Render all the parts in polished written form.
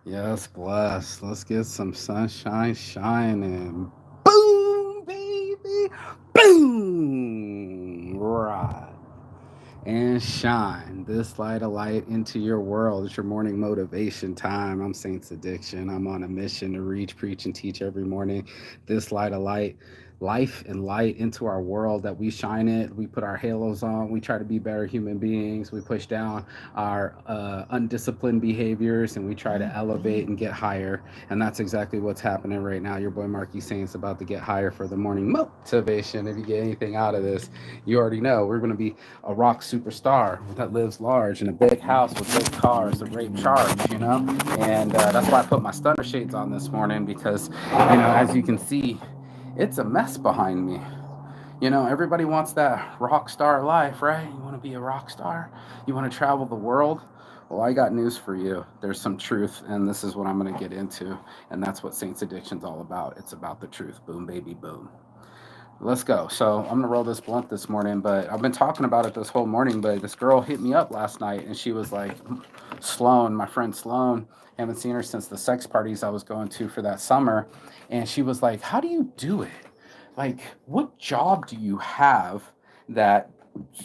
Yes, bless. Let's get some sunshine shining. Boom, baby. Boom. Right. And shine this light of light into your world. It's your morning motivation time. I'm Saints Addiction. I'm on a mission to reach, preach, and teach every morning this light of light, life and light into our world that we shine it. We put our halos on. We try to be better human beings. We push down our undisciplined behaviors and we try to elevate and get higher. And that's exactly what's happening right now. Your boy Marky Saints about to get higher for the morning motivation. If you get anything out of this, you already know we're going to be a rock superstar that lives large in a big house with big cars, a great charge, you know? And that's why I put my stunner shades on this morning because, as you can see, it's a mess behind me. Everybody wants that rock star life, right? You want to be a rock star? You want to travel the world? Well, I got news for you. There's some truth, and this is what I'm going to get into. And that's what Saints Addiction's all about. It's about the truth. Boom, baby, boom. Let's go. So I'm gonna roll this blunt this morning, but I've been talking about it this whole morning. But this girl hit me up last night, and she was like, "Sloan, my friend Sloan, haven't seen her since the sex parties I was going to for that summer," and she was like, "How do you do it? Like, what job do you have that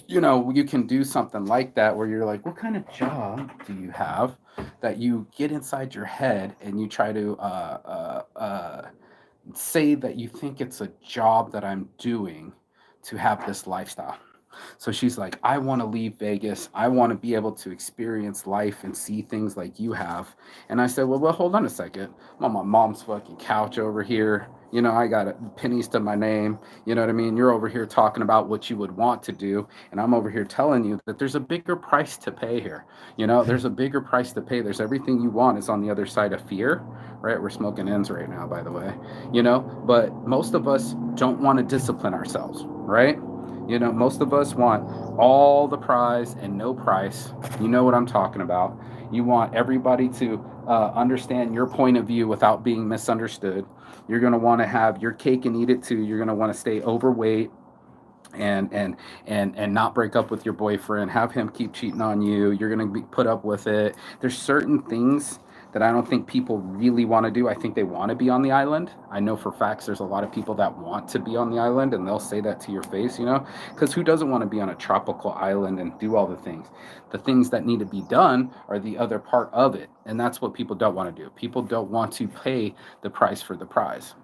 you can do something like that where you're like, what kind of job do you have that you get inside your head and you try to say that you think it's a job that I'm doing to have this lifestyle?" So she's like, I want to leave Vegas. I want to be able to experience life and see things like you have. And I said, well, hold on a second. I'm on my mom's fucking couch over here. I got pennies to my name. You know what I mean? You're over here talking about what you would want to do. And I'm over here telling you that there's a bigger price to pay here. There's a bigger price to pay. There's everything you want is on the other side of fear, right? We're smoking ends right now, by the way. But most of us don't want to discipline ourselves, right? Most of us want all the prize and no price. You know what I'm talking about. You want everybody to understand your point of view without being misunderstood. You're going to want to have your cake and eat it too. You're going to want to stay overweight and not break up with your boyfriend, have him keep cheating on you. You're going to be put up with it. There's certain things that I don't think people really want to do. I think they want to be on the island. I know for facts there's a lot of people that want to be on the island and they'll say that to your face, because who doesn't want to be on a tropical island and do all the things? The things that need to be done are the other part of it. And that's what people don't want to do. People don't want to pay the price for the prize.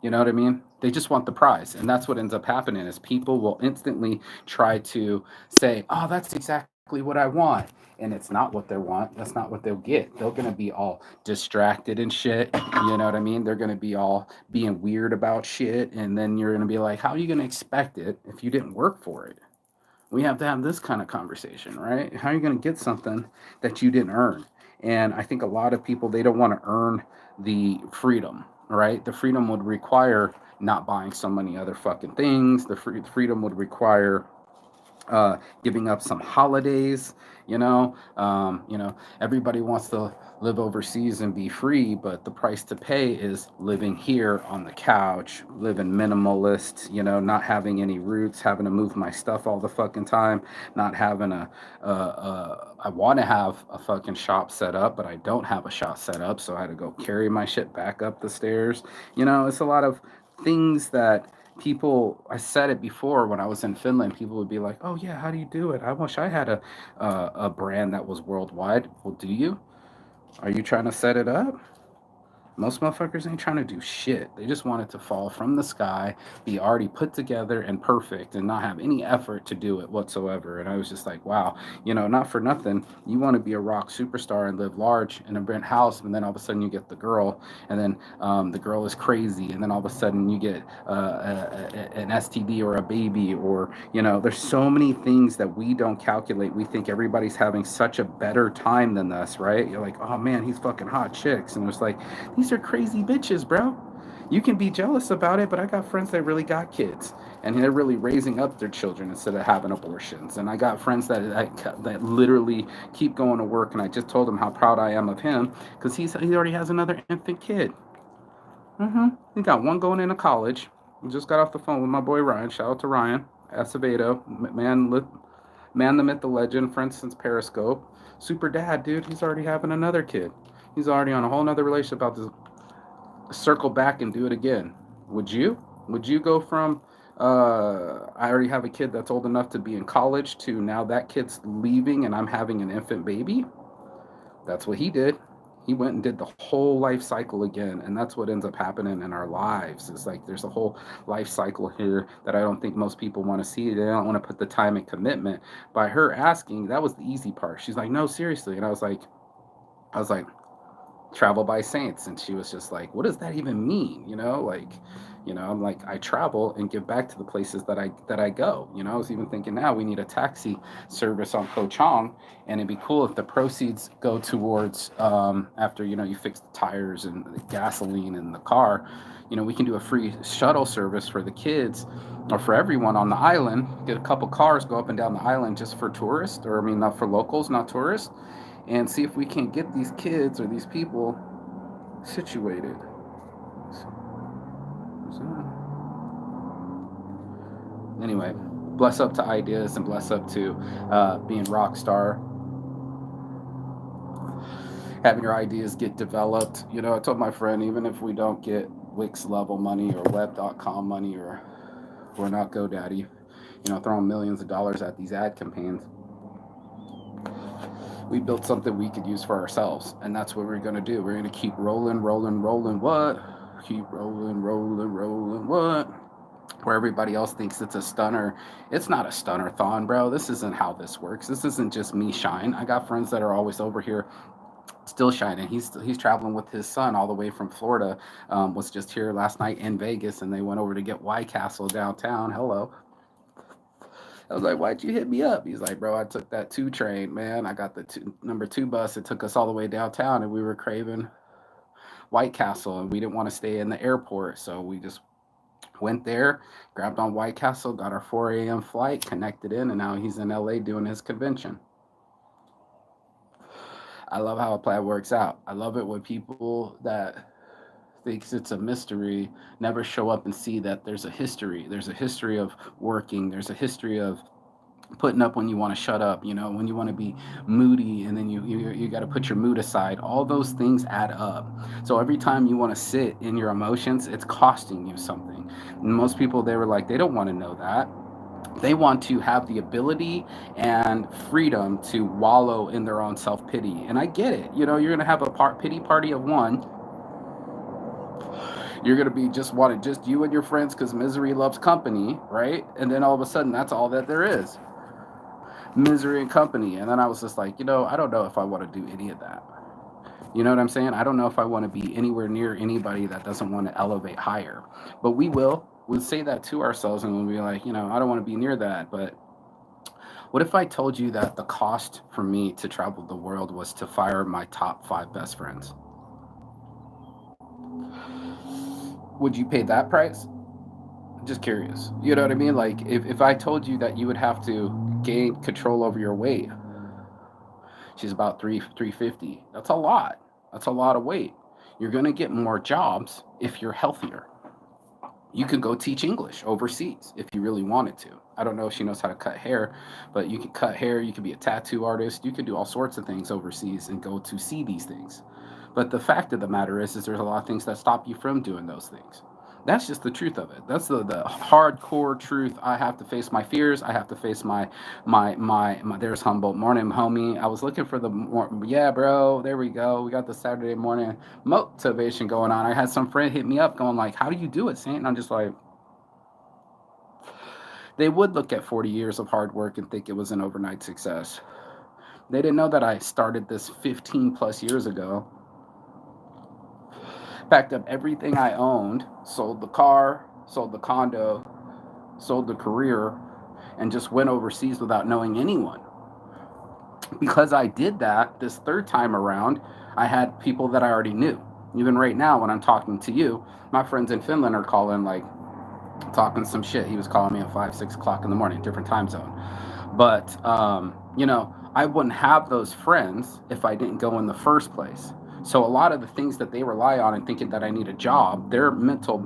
You know what I mean? They just want the prize. And that's what ends up happening is people will instantly try to say, "Oh, that's exactly what I want." And it's not what they want. That's not what they'll get. They're going to be all distracted and shit. You know what I mean? They're going to be all being weird about shit. And then you're going to be like, how are you going to expect it if you didn't work for it? We have to have this kind of conversation, right? How are you going to get something that you didn't earn? And I think a lot of people, they don't want to earn the freedom, right? The freedom would require not buying so many other fucking things. Freedom would require giving up some holidays. Everybody wants to live overseas and be free, but the price to pay is living here on the couch, living minimalist. Not having any roots, having to move my stuff all the fucking time, not having I want to have a fucking shop set up, but I don't have a shop set up, so I had to go carry my shit back up the stairs. It's a lot of things that people, I said it before when I was in Finland, people would be like, oh yeah, how do you do it? I wish I had a brand that was worldwide. Well, do you? Are you trying to set it up? Most motherfuckers ain't trying to do shit. They just want it to fall from the sky, be already put together and perfect, and not have any effort to do it whatsoever. And I was just like, wow, not for nothing. You want to be a rock superstar and live large in a rent house, and then all of a sudden you get the girl, and then the girl is crazy, and then all of a sudden you get an STD or a baby, or, there's so many things that we don't calculate. We think everybody's having such a better time than us, right? You're like, oh man, he's fucking hot chicks. And it's like, these are crazy bitches, bro. You can be jealous about it, but I got friends that really got kids and they're really raising up their children instead of having abortions. And I got friends that literally keep going to work. And I just told him how proud I am of him because he already has another infant kid. He got one going into college. He just got off the phone with my boy Ryan. Shout out to Ryan Acevedo, man, the myth, the legend, for instance, Periscope. Super dad, dude. He's already having another kid. He's already on a whole nother relationship, about to circle back and do it again. Would you? Would you go from I already have a kid that's old enough to be in college to now that kid's leaving and I'm having an infant baby? That's what he did. He went and did the whole life cycle again, and that's what ends up happening in our lives. It's like there's a whole life cycle here that I don't think most people want to see. They don't want to put the time and commitment. By her asking, that was the easy part. She's like, no, seriously. And I was like, travel by saints. And she was just like, what does that even mean? I'm like, I travel and give back to the places that I go. I was even thinking now we need a taxi service on Ko Chang, and it'd be cool if the proceeds go towards, after you fix the tires and the gasoline in the car. We can do a free shuttle service for the kids or for everyone on the island. Get a couple cars, go up and down the island just for tourists, or I mean, not for locals, not tourists, and see if we can get these kids or these people situated. Anyway, bless up to ideas and bless up to being rock star, having your ideas get developed. I told my friend, even if we don't get Wix level money or web.com money, or we're not GoDaddy, throwing millions of dollars at these ad campaigns, we built something we could use for ourselves. And that's what we're going to do. We're going to keep rolling, what? Keep rolling, what? Where everybody else thinks it's a stunner. It's not a stunner-thon, bro. This isn't how this works. This isn't just me shine. I got friends that are always over here still shining. He's traveling with his son all the way from Florida. Was just here last night in Vegas, and they went over to get White Castle downtown. Hello. I was like, why'd you hit me up? He's like, bro, I took that 2 train, man. I got the number 2 bus. It took us all the way downtown, and we were craving White Castle, and we didn't want to stay in the airport, so we just went there, grabbed on White Castle, got our 4 a.m. flight, connected in, and now he's in LA doing his convention. I love how a plan works out. I love it when people that thinks it's a mystery never show up and see that there's a history. There's a history of working. There's a history of putting up when you want to shut up, when you want to be moody, and then you got to put your mood aside. All those things add up. So every time you want to sit in your emotions, it's costing you something. And most people, they were like, they don't want to know that. They want to have the ability and freedom to wallow in their own self-pity. And I get it. You're going to have a pity party of one. You're going to be just you and your friends because misery loves company, right? And then all of a sudden, that's all that there is. Misery and company. And then I was just like, I don't know if I want to do any of that. You know what I'm saying? I don't know if I want to be anywhere near anybody that doesn't want to elevate higher. But we'll say that to ourselves, and we'll be like, I don't want to be near that. But what if I told you that the cost for me to travel the world was to fire my top 5 best friends? Would you pay that price? Just curious. You know what I mean? Like, if I told you that you would have to gain control over your weight, she's about 350. That's a lot. That's a lot of weight. You're going to get more jobs if you're healthier. You could go teach English overseas if you really wanted to. I don't know if she knows how to cut hair, but you could cut hair. You could be a tattoo artist. You could do all sorts of things overseas and go to see these things. But the fact of the matter is there's a lot of things that stop you from doing those things. That's just the truth of it. That's the hardcore truth. I have to face my fears. I have to face my there's Humboldt morning, homie. I was looking for yeah, bro. There we go. We got the Saturday morning motivation going on. I had some friend hit me up going like, how do you do it, Saint? And I'm just like, they would look at 40 years of hard work and think it was an overnight success. They didn't know that I started this 15 plus years ago. Packed up everything I owned, sold the car, sold the condo, sold the career, and just went overseas without knowing anyone. Because I did that this 3rd time around, I had people that I already knew. Even right now, when I'm talking to you, my friends in Finland are calling, like, talking some shit. He was calling me at 5, 6 o'clock in the morning, different time zone. But, I wouldn't have those friends if I didn't go in the first place. So a lot of the things that they rely on and thinking that I need a job, their mental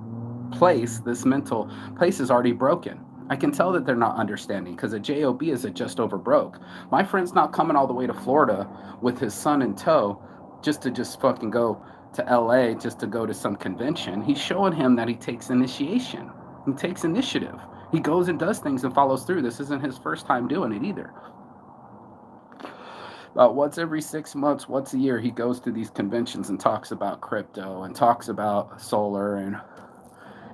place is already broken. I can tell that they're not understanding because a job is a just over broke. My friend's not coming all the way to Florida with his son in tow just fucking go to LA just to go to some convention. He's showing him that he takes initiation. He takes initiative. He goes and does things and follows through. This isn't his first time doing it either. About once every 6 months, once a year, he goes to these conventions and talks about crypto and talks about solar, and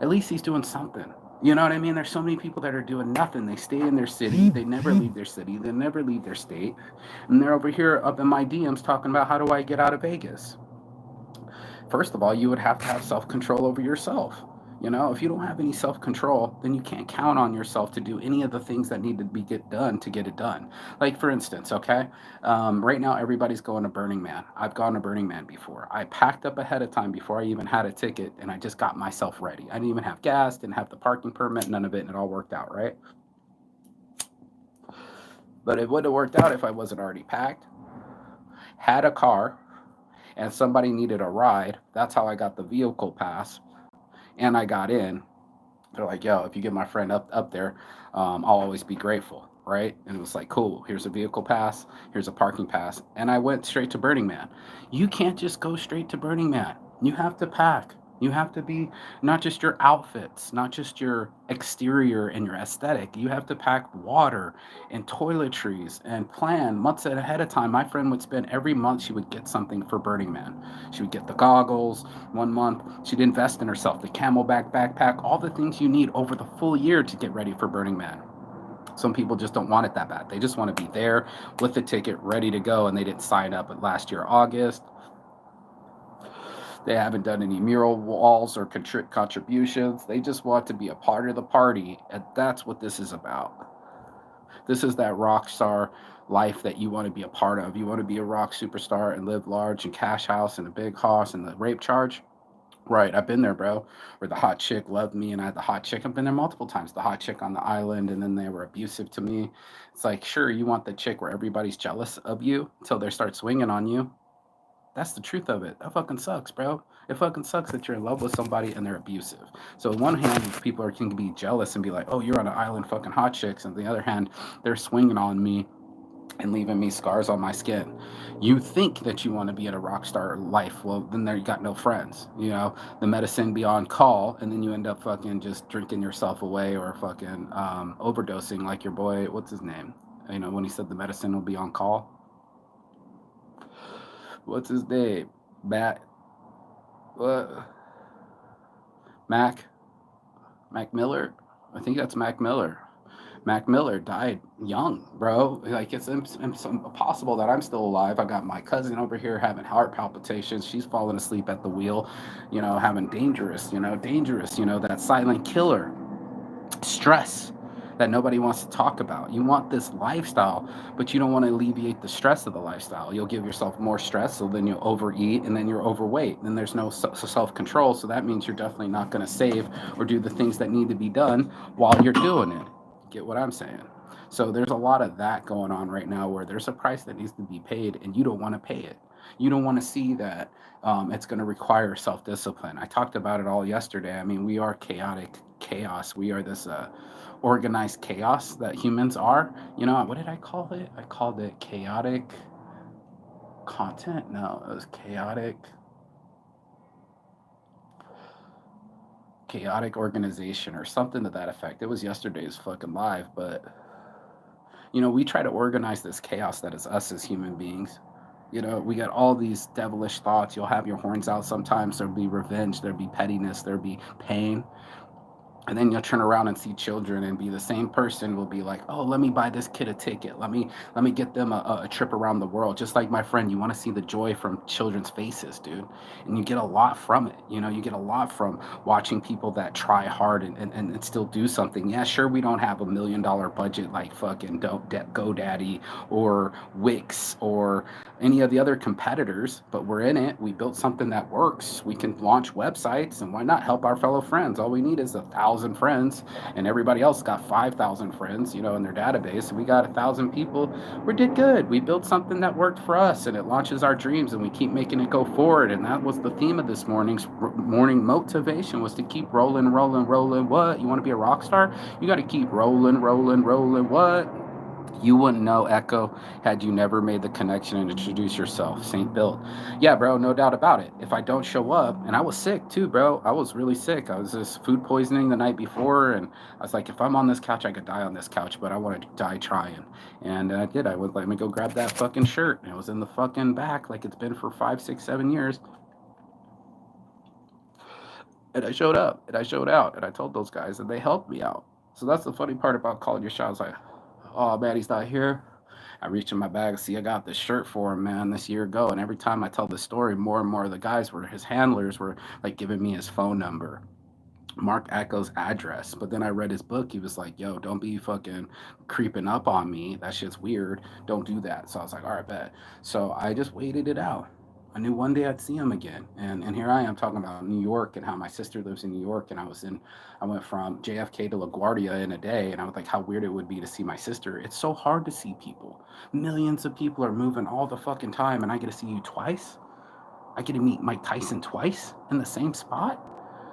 at least he's doing something. You know what I mean? There's so many people that are doing nothing. They stay in their city. They never leave their city. They never leave their state. And they're over here up in my DMs talking about how do I get out of Vegas? First of all, you would have to have self-control over yourself. You know, if you don't have any self-control, then you can't count on yourself to do any of the things that need to be get done to get it done. Like for instance, okay, right now everybody's going to Burning Man. I've gone to Burning Man before. I packed up ahead of time before I even had a ticket, and I just got myself ready. I didn't even have gas, didn't have the parking permit, none of it, and it all worked out, right? But it would have worked out if I wasn't already packed, had a car, and somebody needed a ride. That's how I got the vehicle pass, and I got in. They're like, yo, if you get my friend up there, I'll always be grateful, right? And it was like, cool, here's a vehicle pass, here's a parking pass. And I went straight to Burning Man. You can't just go straight to Burning Man. You have to pack. You have to be not just your outfits, not just your exterior and your aesthetic. You have to pack water and toiletries and plan months ahead of time. My friend would spend every month, she would get something for Burning Man. She would get the goggles 1 month. She'd invest in herself, the Camelback backpack, all the things you need over the full year to get ready for Burning Man. Some people just don't want it that bad. They just want to be there with the ticket ready to go, and they didn't sign up at last year, August. They haven't done any mural walls or contributions. They just want to be a part of the party, and that's what this is about. This is that rock star life that you want to be a part of. You want to be a rock superstar and live large and cash house and a big house and the rape charge. Right, I've been there, bro. Where the hot chick loved me, and I had the hot chick. I've been there multiple times. The hot chick on the island, and then they were abusive to me. It's like, sure, you want the chick where everybody's jealous of you until they start swinging on you. That's the truth of it. That fucking sucks, bro. It fucking sucks that you're in love with somebody and they're abusive. So on one hand, people can be jealous and be like, "Oh, you're on an island, fucking hot chicks," and on the other hand, they're swinging on me and leaving me scars on my skin. You think that you want to be in a rock star life, well, then there you got no friends. You know, the medicine be on call, and then you end up fucking just drinking yourself away or fucking overdosing, like your boy. What's his name? You know, when he said the medicine will be on call. What's his name? Matt. What? Mac. Mac Miller. I think that's Mac Miller. Mac Miller died young, bro. Like it's impossible that I'm still alive. I got my cousin over here having heart palpitations. She's falling asleep at the wheel, you know, having dangerous, that silent killer. Stress that nobody wants to talk about. You want this lifestyle, but you don't want to alleviate the stress of the lifestyle. You'll give yourself more stress, so then you'll overeat, and then you're overweight. Then there's no self-control, so that means you're definitely not going to save or do the things that need to be done while you're doing it. Get what I'm saying? So there's a lot of that going on right now where there's a price that needs to be paid, and you don't want to pay it. You don't want to see that it's going to require self-discipline. I talked about it all yesterday. I mean, we are chaotic chaos. We are this organized chaos that humans are. You know, what did I call it? I called it chaotic content. No, it was chaotic organization or something to that effect. It was yesterday's fucking live, but you know, we try to organize this chaos that is us as human beings. You know, we got all these devilish thoughts. You'll have your horns out sometimes. There'll be revenge. There'll be pettiness. There'll be pain. And then you'll turn around and see children and be the same person will be like, oh, let me buy this kid a ticket. Let me get them a trip around the world. Just like my friend, you want to see the joy from children's faces, dude. And you get a lot from it. You know, you get a lot from watching people that try hard and still do something. Yeah, sure, we don't have $1 million budget like fucking GoDaddy or Wix or any of the other competitors, but we're in it. We built something that works. We can launch websites, and why not help our fellow friends? All we need is 1,000 friends, and everybody else got 5,000 friends, you know, in their database. And we got 1,000 people. We did good. We built something that worked for us, and it launches our dreams, and we keep making it go forward. And that was the theme of this morning's morning motivation, was to keep rolling. What? You want to be a rock star? You got to keep rolling. What? You wouldn't know Echo had you never made the connection and introduced yourself. Saint Built. Yeah, bro, no doubt about it. If I don't show up, and I was sick too, bro. I was really sick. I was just food poisoning the night before, and I was like, if I'm on this couch, I could die on this couch, but I want to die trying. And I did. I would let me go grab that fucking shirt. And it was in the fucking back, like it's been for 5, 6, 7 years. And I showed up, and I showed out, and I told those guys, and they helped me out. So that's the funny part about calling your shot. I was like, oh man, he's not here. I reach in my bag, see, I got this shirt for him, man, this year ago. And every time I tell this story, more and more of the guys were his handlers were like giving me his phone number, Mark Echo's address. But then I read his book. He was like, yo, don't be fucking creeping up on me. That shit's weird. Don't do that. So I was like, all right, bet. So I just waited it out. I knew one day I'd see him again. And here I am talking about New York and how my sister lives in New York. And I went from JFK to LaGuardia in a day. And I was like, how weird it would be to see my sister. It's so hard to see people. Millions of people are moving all the fucking time. And I get to see you twice. I get to meet Mike Tyson twice in the same spot.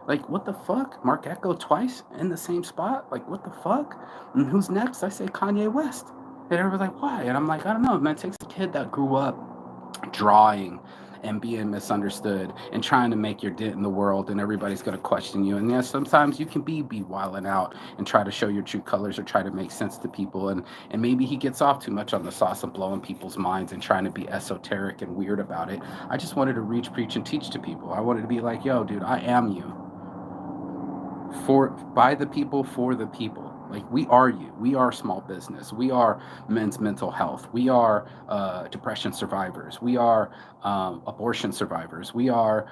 Like, what the fuck? Mark Echo twice in the same spot? Like, what the fuck? And who's next? I say Kanye West. And everybody's like, why? And I'm like, I don't know, man. It takes a kid that grew up drawing and being misunderstood and trying to make your dent in the world, and everybody's going to question you. And yes, sometimes you can be wilding out and try to show your true colors or try to make sense to people. And maybe he gets off too much on the sauce of blowing people's minds and trying to be esoteric and weird about it. I just wanted to reach, preach, and teach to people. I wanted to be like, yo, dude, I am you, for by the people, for the people. Like, we are you. We are small business. We are men's mental health. We are depression survivors. We are abortion survivors. We are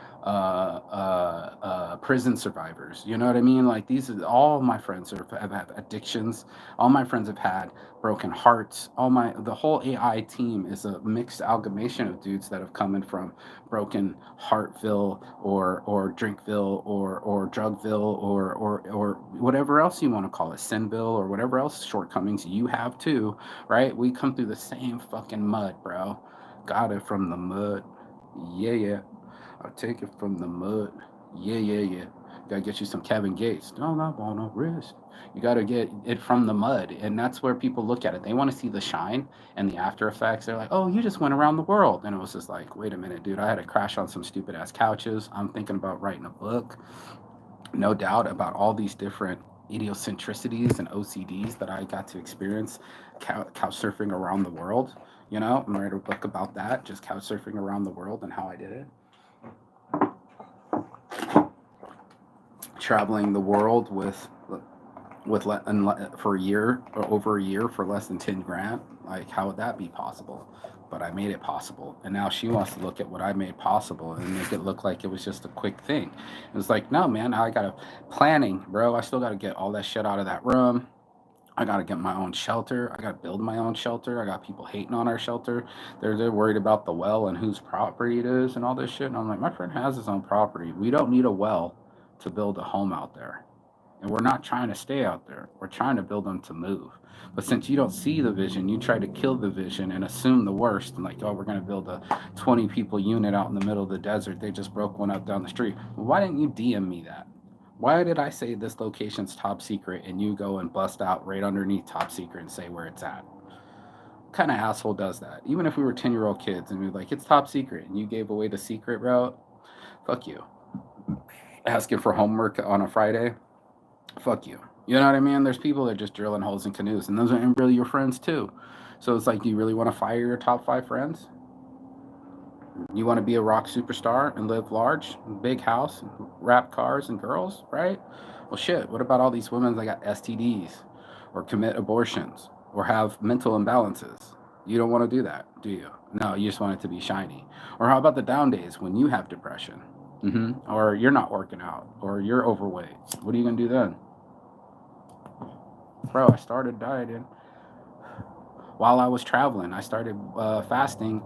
prison survivors. You know what I mean? Like, these are all my friends have had addictions. All my friends have had broken hearts. The whole AI team is a mixed amalgamation of dudes that have come in from broken Heartville or Drinkville or Drugville or whatever else you want to call it, Sinville, or whatever else shortcomings you have too, right? We come through the same fucking mud, bro. Got it from the mud. Yeah, yeah. I'll take it from the mud. Yeah, yeah, yeah. Gotta get you some Kevin Gates. No, not on a wrist. You gotta get it from the mud. And that's where people look at it. They want to see the shine and the after effects. They're like, oh, you just went around the world. And it was just like, wait a minute, dude. I had to crash on some stupid ass couches. I'm thinking about writing a book. No doubt about all these different idiocentricities and OCDs that I got to experience couch surfing around the world. I'm writing a book about that, just couch surfing around the world and how I did it. Traveling the world for a year or over a year for less than 10 grand. Like, how would that be possible? But I made it possible, and now she wants to look at what I made possible and make it look like it was just a quick thing. It's like, no, man, I gotta planning, bro. I still gotta get all that shit out of that room. I gotta get my own shelter. I gotta build my own shelter. I got people hating on our shelter. They're worried about the well and whose property it is and all this shit. And I'm like, my friend has his own property. We don't need a well to build a home out there. And we're not trying to stay out there. We're trying to build them to move. But since you don't see the vision, you try to kill the vision and assume the worst. And like, oh, we're going to build a 20 people unit out in the middle of the desert. They just broke one up down the street. Well, why didn't you DM me that? Why did I say this location's top secret and you go and bust out right underneath top secret and say where it's at? What kind of asshole does that? Even if we were 10-year-old kids and we were like, it's top secret, and you gave away the secret route, fuck you. Asking for homework on a Friday, fuck you. You know what I mean? There's people that are just drilling holes in canoes, and those aren't really your friends too. So it's like, do you really want to fire your top 5 friends? You want to be a rock superstar and live large, big house, rap cars and girls, right? Well, shit. What about all these women that got STDs, or commit abortions, or have mental imbalances? You don't want to do that, do you? No, you just want it to be shiny. Or how about the down days when you have depression? Or you're not working out, or you're overweight. What are you gonna do then? Bro, I started dieting while I was traveling. I started fasting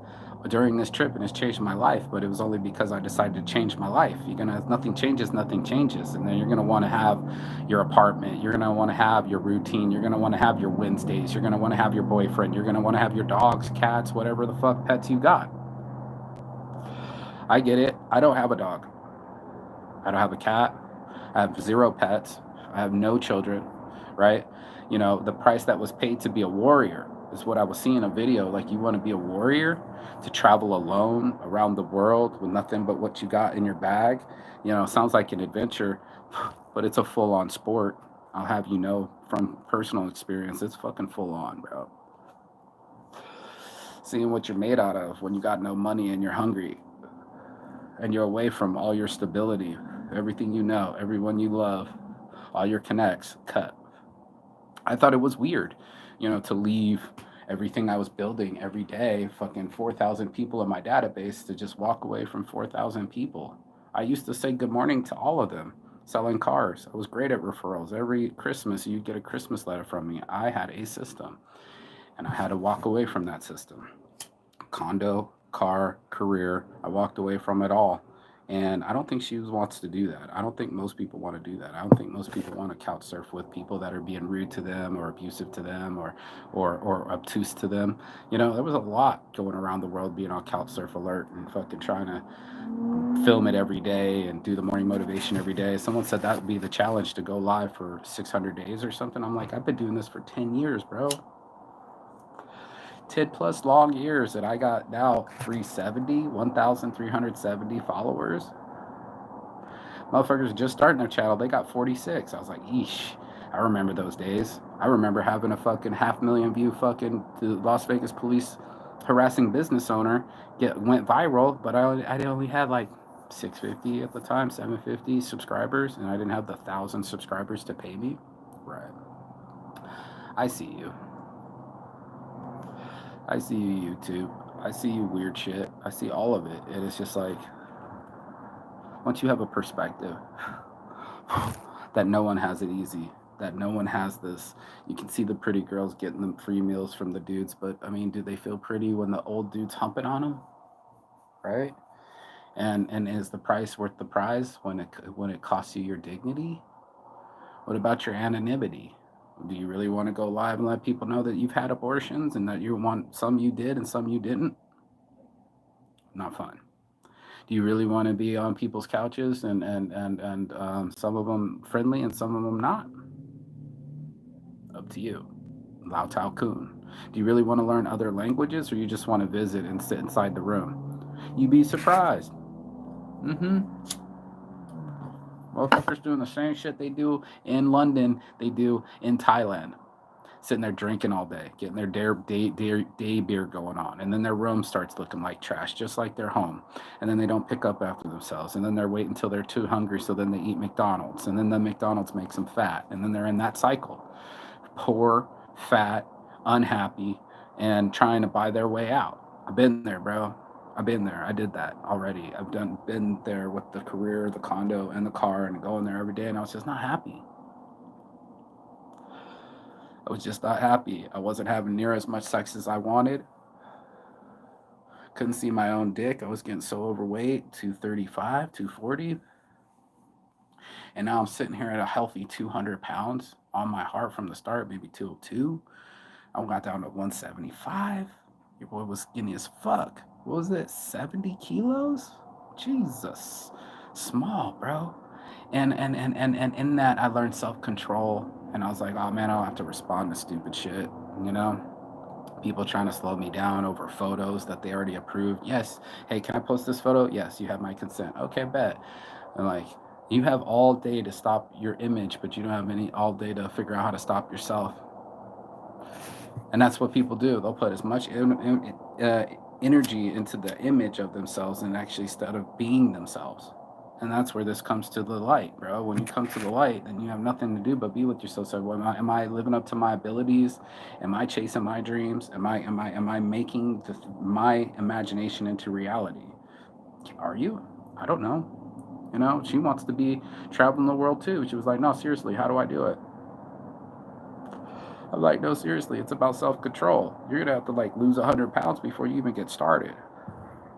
during this trip, and it's changed my life. But it was only because I decided to change my life. Nothing changes, and then you're gonna want to have your apartment. You're gonna want to have your routine. You're gonna want to have your Wednesdays. You're gonna want to have your boyfriend. You're gonna want to have your dogs, cats, whatever the fuck pets you got. I get it. I don't have a dog. I don't have a cat. I have 0 pets. I have no children, right? The price that was paid to be a warrior is what I was seeing in a video. Like, you want to be a warrior, to travel alone around the world with nothing but what you got in your bag. Sounds like an adventure, but it's a full on sport. I'll have you know from personal experience, it's fucking full on, bro. Seeing what you're made out of when you got no money and you're hungry and you're away from all your stability, everything you know, everyone you love, all your connects cut. I thought it was weird, to leave everything I was building every day, fucking 4,000 people in my database, to just walk away from 4,000 people. I used to say good morning to all of them, selling cars. I was great at referrals. Every Christmas, you'd get a Christmas letter from me. I had a system, and I had to walk away from that system. Condo, car, career. I walked away from it all. And I don't think she wants to do that. I don't think most people want to do that. I don't think most people want to couch surf with people that are being rude to them or abusive to them or obtuse to them. There was a lot going around the world being on couch surf alert and fucking trying to film it every day and do the morning motivation every day. Someone said that would be the challenge, to go live for 600 days or something. I'm like, I've been doing this for 10 years, bro. 10 plus long years, and I got now 1,370 followers. Motherfuckers just starting their channel, they got 46. I was like, eesh. I remember those days. I remember having a fucking 500,000 view fucking the Las Vegas police harassing business owner went viral, but I only had like 650 at the time, 750 subscribers, and I didn't have the 1,000 subscribers to pay me. Right. I see you. I see you, YouTube. I see you, weird shit. I see all of it. And it's just like, once you have a perspective that no one has it easy, that no one has this, you can see the pretty girls getting them free meals from the dudes, but I mean, do they feel pretty when the old dude's humping on them? Right? And is the price worth the prize when it costs you your dignity? What about your anonymity? Do you really want to go live and let people know that you've had abortions and that you want some you did and some you didn't? Not fun. Do you really want to be on people's couches and some of them friendly and some of them not? Up to you. Lao Tao Kun. Do you really want to learn other languages, or you just want to visit and sit inside the room? You'd be surprised. Motherfuckers doing the same shit they do in London, they do in Thailand. Sitting there drinking all day, getting their day beer going on. And then their room starts looking like trash, just like their home. And then they don't pick up after themselves. And then they're waiting until they're too hungry, so then they eat McDonald's. And then the McDonald's makes them fat. And then they're in that cycle. Poor, fat, unhappy, and trying to buy their way out. I've been there, bro. I've been there. I did that already. Been there with the career, the condo, and the car, and going there every day, and I was just not happy. I was just not happy. I wasn't having near as much sex as I wanted. Couldn't see my own dick. I was getting so overweight, 235, 240. And now I'm sitting here at a healthy 200 pounds on my heart from the start, maybe 202. I got down to 175. Your boy was skinny as fuck. What was it, 70 kilos? Jesus. Small, bro. And in that, I learned self-control. And I was like, oh man, I don't have to respond to stupid shit, People trying to slow me down over photos that they already approved. Yes. Hey, can I post this photo? Yes, you have my consent. Okay, bet. And like, you have all day to stop your image, but you don't have all day to figure out how to stop yourself. And that's what people do. They'll put as much energy into the image of themselves and actually instead of being themselves. And that's where this comes to the light, bro. When you come to the light, then you have nothing to do but be with yourself. So, am I living up to my abilities? Am I chasing my dreams? Am I making my imagination into reality? Are you? I don't know. She wants to be traveling the world too. She was like, no, seriously, how do I do it? I'm like, no, seriously, it's about self-control. You're gonna have to like lose 100 pounds before you even get started.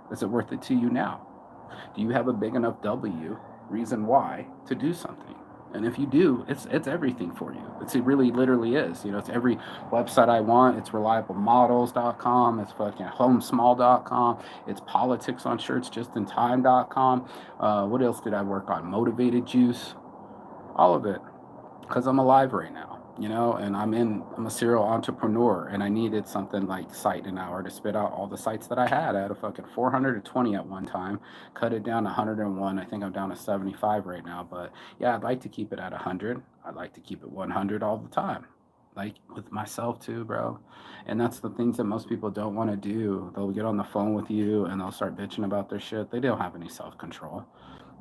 Is it worth it to you now? Do you have a big enough reason why to do something? And if you do, it's everything for you. It really literally is. It's every website I want. It's reliablemodels.com. It's fucking homesmall.com. It's politicsonshirtsjustintime.com. What else did I work on? Motivated Juice. All of it. Because I'm alive right now. And I'm a serial entrepreneur, and I needed something like site an hour to spit out all the sites that I had. I had a fucking 420 at one time, cut it down to 101. I think I'm down to 75 right now, but yeah, I'd like to keep it at 100. I'd like to keep it 100 all the time. Like with myself too, bro. And that's the things that most people don't want to do. They'll get on the phone with you and they'll start bitching about their shit. They don't have any self control.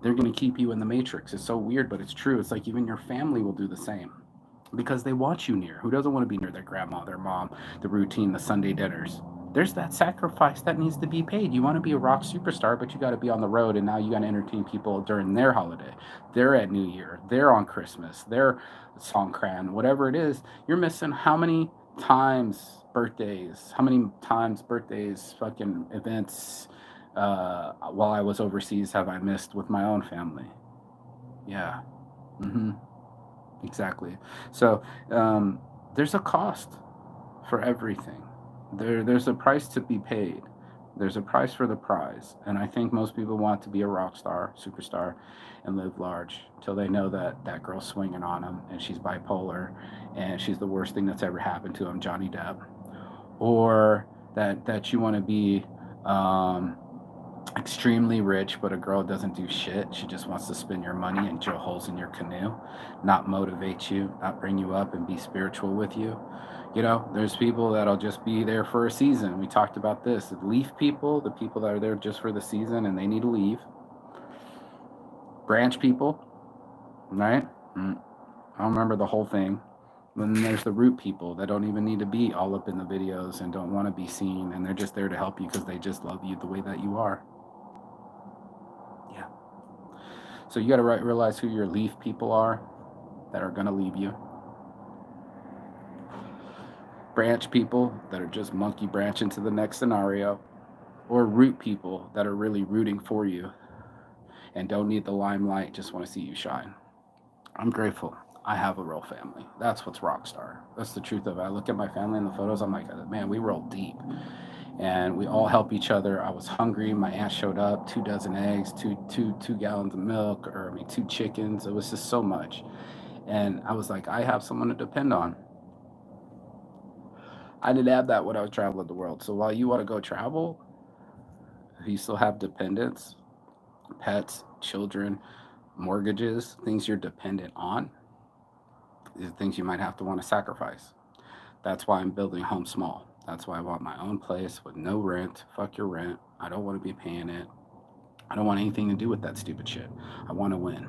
They're going to keep you in the matrix. It's so weird, but it's true. It's like even your family will do the same because they want you near. Who doesn't want to be near their grandma, their mom, the routine, the Sunday dinners? There's that sacrifice that needs to be paid. You want to be a rock superstar, but you got to be on the road, and now you got to entertain people during their holiday. They're at New Year, they're on Christmas, they're Songkran, whatever it is. You're missing how many times birthdays, fucking events while I was overseas have I missed with my own family? Yeah. Hmm. Exactly. So um, there's a cost for everything. There's a price to be paid. There's a price for the prize, and I think most people want to be a rock star, superstar, and live large until they know that that girl's swinging on them, and she's bipolar, and she's the worst thing that's ever happened to him, Johnny Depp, or that you want to be um, extremely rich, but a girl doesn't do shit. She just wants to spend your money and drill holes in your canoe, not motivate you, not bring you up and be spiritual with you. There's people that'll just be there for a season. We talked about this. The leaf people, the people that are there just for the season and they need to leave. Branch people, right? I don't remember the whole thing. Then there's the root people that don't even need to be all up in the videos and don't want to be seen, and they're just there to help you because they just love you the way that you are. Yeah. So you got to realize who your leaf people are that are going to leave you. Branch people that are just monkey branch into the next scenario, or root people that are really rooting for you and don't need the limelight, just want to see you shine. I'm grateful. I have a real family. That's what's rock star. That's the truth of it. I look at my family in the photos. I'm like, man, we roll deep, and we all help each other. I was hungry. My aunt showed up. 2 dozen eggs, two gallons of milk, or I mean, 2 chickens. It was just so much, and I was like, I have someone to depend on. I didn't have that when I was traveling the world. So while you want to go travel, if you still have dependents, pets, children, mortgages, things you're dependent on, these are things you might have to want to sacrifice. That's why I'm building home small. That's why I want my own place with no rent. Fuck your rent. I don't want to be paying it. I don't want anything to do with that stupid shit. I want to win.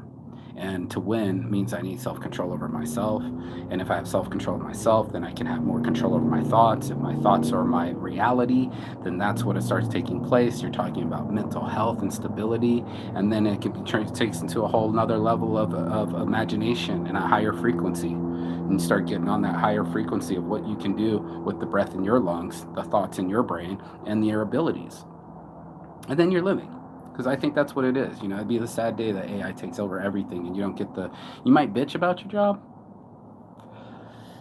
And to win means I need self control over myself. And if I have self control of myself, then I can have more control over my thoughts. If my thoughts are my reality, then that's what it starts taking place. You're talking about mental health and stability. And then it can be takes into a whole nother level of imagination and a higher frequency. And you start getting on that higher frequency of what you can do with the breath in your lungs, the thoughts in your brain, and your abilities. And then you're living, because I think that's what it is. It'd be the sad day that AI takes over everything and you don't get you might bitch about your job,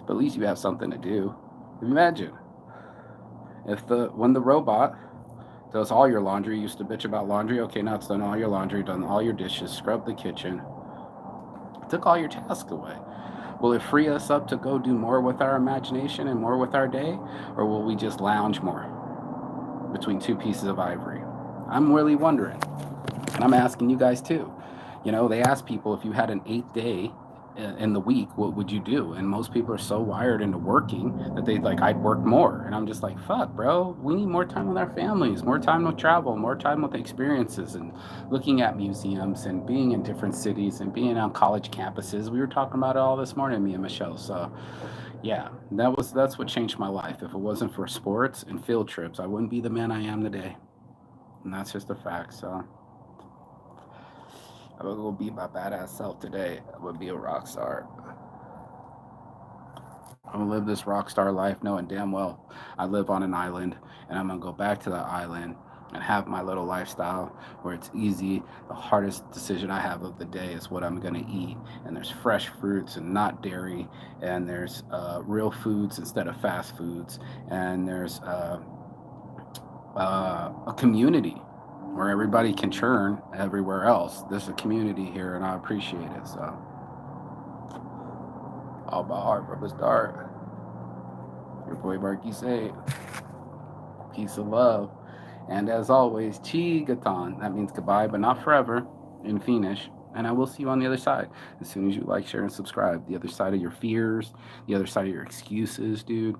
but at least you have something to do. Imagine if when the robot does all your laundry, you used to bitch about laundry, okay, now it's done all your laundry, done all your dishes, scrubbed the kitchen, took all your tasks away. Will it free us up to go do more with our imagination and more with our day, or will we just lounge more between two pieces of ivory? I'm really wondering. And I'm asking you guys too. They ask people if you had an 8th day in the week, what would you do? And most people are so wired into working that they like, I'd work more. And I'm just like, fuck, bro, we need more time with our families, more time with travel, more time with experiences and looking at museums and being in different cities and being on college campuses. We were talking about it all this morning, me and Michelle. So yeah, that's what changed my life. If it wasn't for sports and field trips, I wouldn't be the man I am today. And that's just a fact. So I would go be my badass self today. I would be a rock star. I'm gonna live this rock star life knowing damn well I live on an island, and I'm gonna go back to that island and have my little lifestyle where it's easy. The hardest decision I have of the day is what I'm gonna eat, and there's fresh fruits and not dairy, and there's real foods instead of fast foods, and there's a community where everybody can churn everywhere else. There's a community here, and I appreciate it. So All by heart from the start. Your boy Marky Saint. Peace and love. And as always, Chi Gatan. That means goodbye, but not forever in Finnish. And I will see you on the other side as soon as you like, share, and subscribe. The other side of your fears, the other side of your excuses, dude,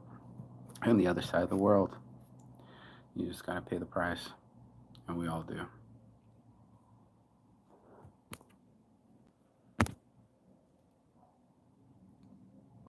and the other side of the world. You just gotta pay the price, and we all do.